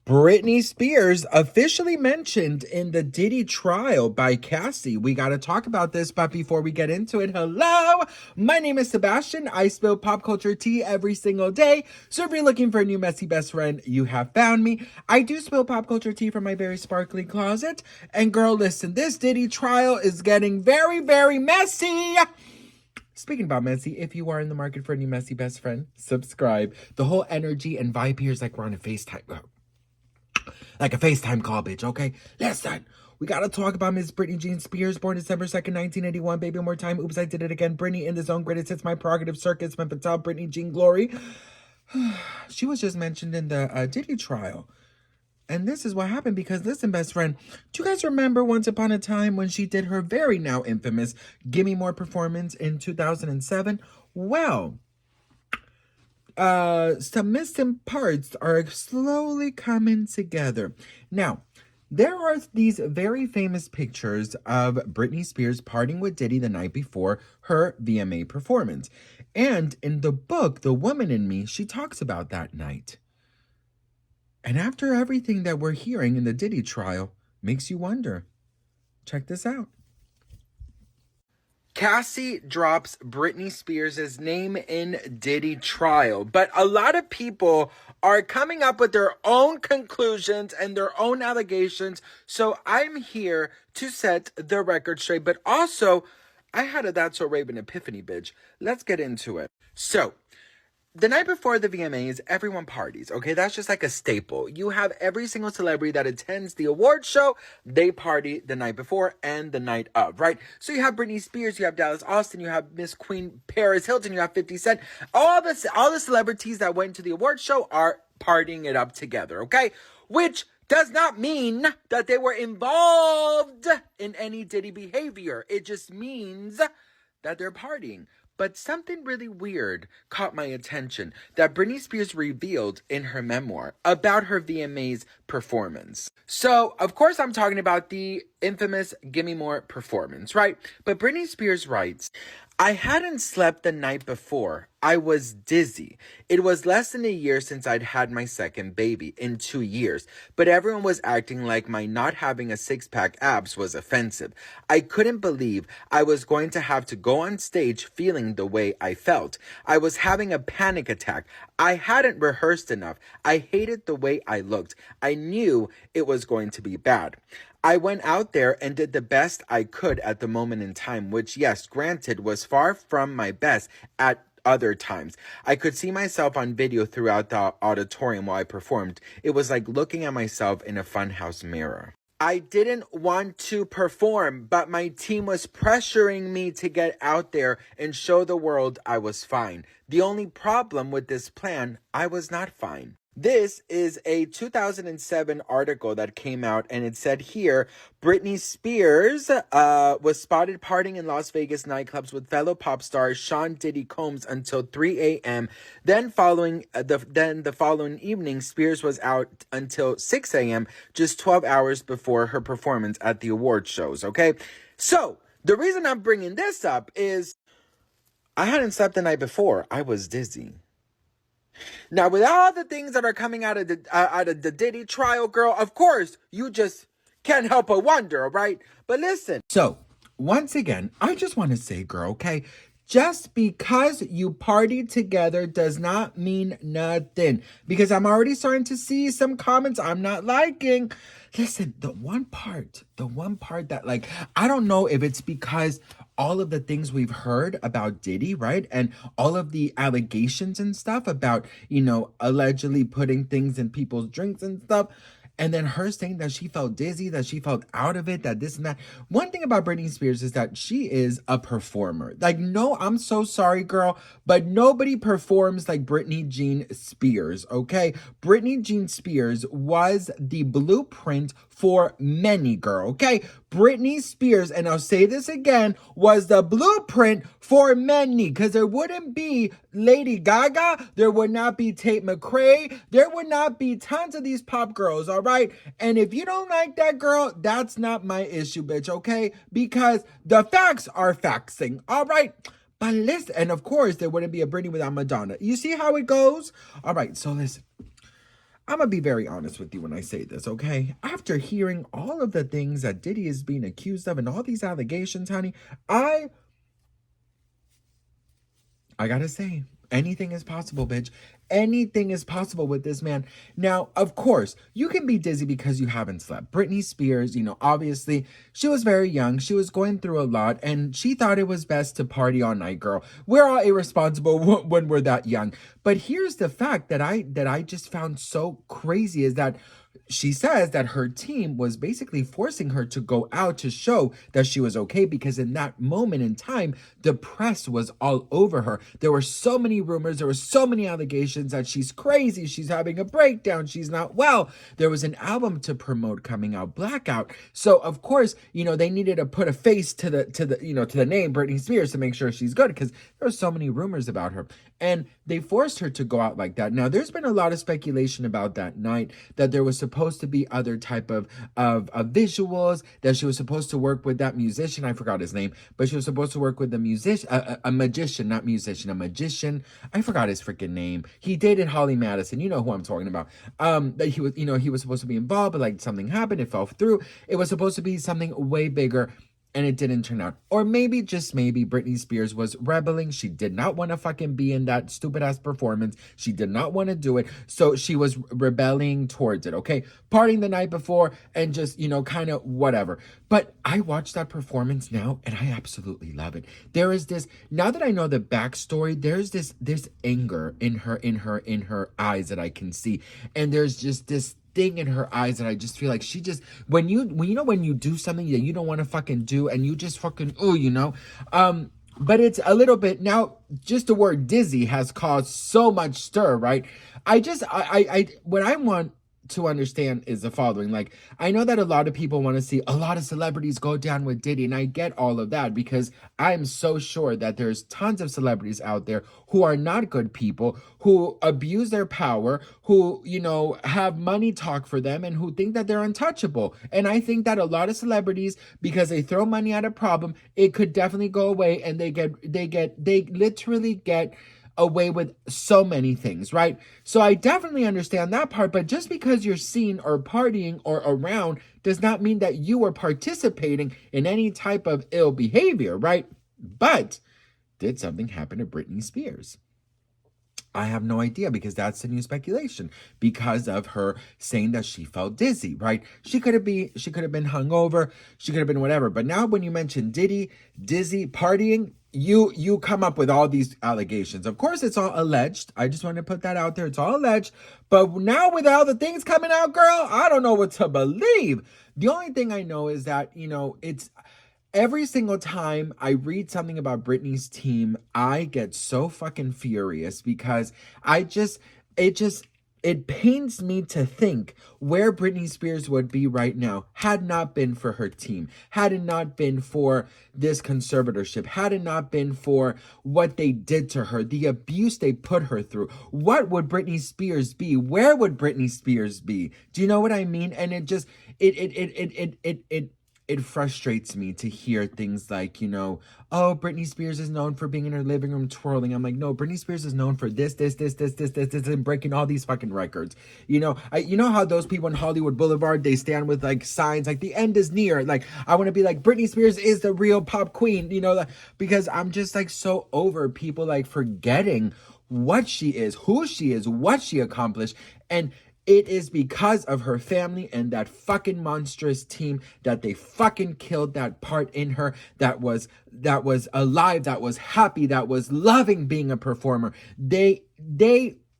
Britney Spears officially mentioned in the Diddy trial by Cassie. We got to talk about this, but before we get into it, hello, my name is Sebastian. I spill pop culture tea every single day. So if you're looking for a new messy best friend, you have found me. I do spill pop culture tea from my very sparkly closet. And girl, listen, this Diddy trial is getting very, very messy. Speaking about messy, if you are in the market for a new messy best friend, subscribe. The whole energy and vibe here is like we're on a FaceTime. Like a FaceTime call, bitch, okay? Listen, we gotta talk about Miss Britney Jean Spears, born December 2nd, 1981. Baby, one more time. Oops, I did it again. Britney in the zone. Greatest hits, my prerogative circus. Sven Patel, Britney Jean Glory. She was just mentioned in the Diddy trial. And this is what happened because, listen, best friend, do you guys remember once upon a time when she did her very now infamous Gimme More performance in 2007? Well, some missing parts are slowly coming together. Now, there are these very famous pictures of Britney Spears partying with Diddy the night before her VMA performance. And in the book, The Woman in Me, she talks about that night. And after everything that we're hearing in the Diddy trial, makes you wonder. Check this out. Cassie drops Britney Spears' name in Diddy trial, but a lot of people are coming up with their own conclusions and their own allegations, so I'm here to set the record straight, but also, I had a That's So Raven epiphany, bitch. Let's get into it. So, the night before the VMAs, everyone parties, okay? That's just like a staple. You have every single celebrity that attends the award show, they party the night before and the night of, right? So you have Britney Spears, you have Dallas Austin, you have Miss Queen Paris Hilton, you have 50 Cent. All the celebrities that went to the award show are partying it up together, okay? Which does not mean that they were involved in any Diddy behavior. It just means that they're partying. But something really weird caught my attention that Britney Spears revealed in her memoir about her VMA's performance. So, of course, I'm talking about the infamous Gimme More performance, right? But Britney Spears writes, I hadn't slept the night before. I was dizzy. It was less than a year since I'd had my second baby, in 2 years, but everyone was acting like my not having a six-pack abs was offensive. I couldn't believe I was going to have to go on stage feeling the way I felt. I was having a panic attack. I hadn't rehearsed enough. I hated the way I looked. I knew it was going to be bad. I went out there and did the best I could at the moment in time, which, yes, granted, was far from my best at other times. I could see myself on video throughout the auditorium while I performed. It was like looking at myself in a funhouse mirror. I didn't want to perform, but my team was pressuring me to get out there and show the world I was fine. The only problem with this plan, I was not fine. This is a 2007 article that came out, and it said here, Britney Spears was spotted partying in Las Vegas nightclubs with fellow pop star Sean Diddy Combs until 3 a.m. Then the following evening, Spears was out until 6 a.m., just 12 hours before her performance at the award shows, okay? So, the reason I'm bringing this up is I hadn't slept the night before. I was dizzy. Now, with all the things that are coming out of the Diddy trial, girl, of course, you just can't help but wonder, right? But listen. So, once again, I just want to say, girl, okay? Just because you party together does not mean nothing. Because I'm already starting to see some comments I'm not liking. Listen, the one part that, like, I don't know if it's because all of the things we've heard about Diddy, right? And all of the allegations and stuff about, allegedly putting things in people's drinks and stuff. And then her saying that she felt dizzy, that she felt out of it, that this and that. One thing about Britney Spears is that she is a performer. Like, no, I'm so sorry, girl, but nobody performs like Britney Jean Spears, okay? Britney Jean Spears was the blueprint for many, girl, okay? Britney Spears, and I'll say this again, was the blueprint for many, because there wouldn't be Lady Gaga, there would not be Tate McRae, there would not be tons of these pop girls, all right? And if you don't like that, girl, that's not my issue, bitch, okay? Because the facts are faxing, all right? But listen, and of course, there wouldn't be a Britney without Madonna. You see how it goes? All right, so listen. I'm gonna be very honest with you when I say this, okay? After hearing all of the things that Diddy is being accused of and all these allegations, honey, I gotta say, anything is possible, bitch. Anything is possible with this man. Now, of course, you can be dizzy because you haven't slept. Britney Spears, obviously, she was very young. She was going through a lot, and she thought it was best to party all night, girl. We're all irresponsible when we're that young. But here's the fact that I just found so crazy is that she says that her team was basically forcing her to go out to show that she was okay, because in that moment in time, the press was all over her. There were so many rumors, there were so many allegations that she's crazy, she's having a breakdown, she's not well. There was an album to promote coming out, Blackout. So of course, they needed to put a face to the name Britney Spears to make sure she's good, because there were so many rumors about her. And they forced her to go out like that. Now, there's been a lot of speculation about that night, that there was supposed to be other type of visuals, that she was supposed to work with that musician. I forgot his name, but she was supposed to work with the musician, a magician, not musician, a magician. I forgot his freaking name. He dated Holly Madison. You know who I'm talking about. That he was supposed to be involved, but like something happened. It fell through. It was supposed to be something way bigger, and it didn't turn out. Or maybe, just maybe, Britney Spears was rebelling. She did not want to fucking be in that stupid ass performance. She did not want to do it. So she was rebelling towards it, okay? Partying the night before and just, kind of whatever. But I watched that performance now and I absolutely love it. There is this, now that I know the backstory, there's this anger in her eyes that I can see. And there's just this thing in her eyes that I just feel like she just, when you do something that you don't want to fucking do and you just fucking but it's a little bit now, just the word dizzy has caused so much stir, right? What I want to understand is the following. Like, I know that a lot of people want to see a lot of celebrities go down with Diddy, and I get all of that, because I'm so sure that there's tons of celebrities out there who are not good people, who abuse their power, who, have money talk for them, and who think that they're untouchable. And I think that a lot of celebrities, because they throw money at a problem, it could definitely go away, and they literally get away with so many things, right? So I definitely understand that part, but just because you're seen or partying or around does not mean that you are participating in any type of ill behavior, right? But did something happen to Britney Spears? I have no idea, because that's the new speculation, because of her saying that she felt dizzy, right? She could have been hungover, she could have been whatever. But now when you mention Diddy, dizzy, partying, you come up with all these allegations. Of course, it's all alleged. I just want to put that out there. It's all alleged. But now with all the things coming out, girl, I don't know what to believe. The only thing I know is that, it's every single time I read something about Britney's team, I get so fucking furious, because it pains me to think where Britney Spears would be right now had not been for her team, had it not been for this conservatorship, had it not been for what they did to her, the abuse they put her through. What would Britney Spears be? Where would Britney Spears be? Do you know what I mean? And it just, it frustrates me to hear things like, oh, Britney Spears is known for being in her living room twirling. I'm like, no, Britney Spears is known for this, and breaking all these fucking records. You know how those people in Hollywood Boulevard, they stand with like signs like the end is near. Like, I want to be like, Britney Spears is the real pop queen, because I'm just like so over people like forgetting what she is, who she is, what she accomplished. And it is because of her family and that fucking monstrous team that they fucking killed that part in her that was alive, that was happy, that was loving being a performer. They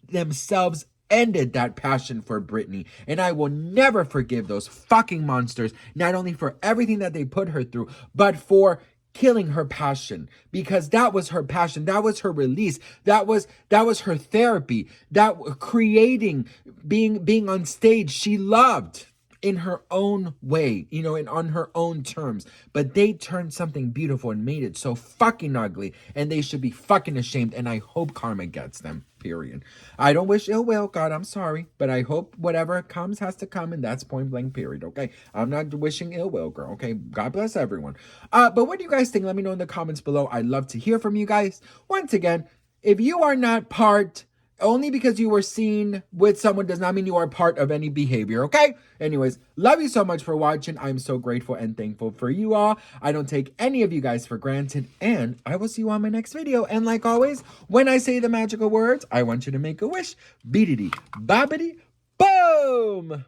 themselves ended that passion for Britney. And I will never forgive those fucking monsters, not only for everything that they put her through, but for killing her passion, because that was her passion, that was her release, that was her therapy, that creating, being on stage, she loved in her own way, and on her own terms. But they turned something beautiful and made it so fucking ugly, and they should be fucking ashamed, and I hope karma gets them, period. I don't wish ill will, God, I'm sorry, but I hope whatever comes has to come, and that's point blank, period, okay? I'm not wishing ill will, girl, okay? God bless everyone. But what do you guys think? Let me know in the comments below. I'd love to hear from you guys. Once again, if you are not part only because you were seen with someone does not mean you are part of any behavior, okay? Anyways, love you so much for watching. I'm so grateful and thankful for you all. I don't take any of you guys for granted, and I will see you on my next video. And like always, when I say the magical words, I want you to make a wish. Beedity, bobbity, boom!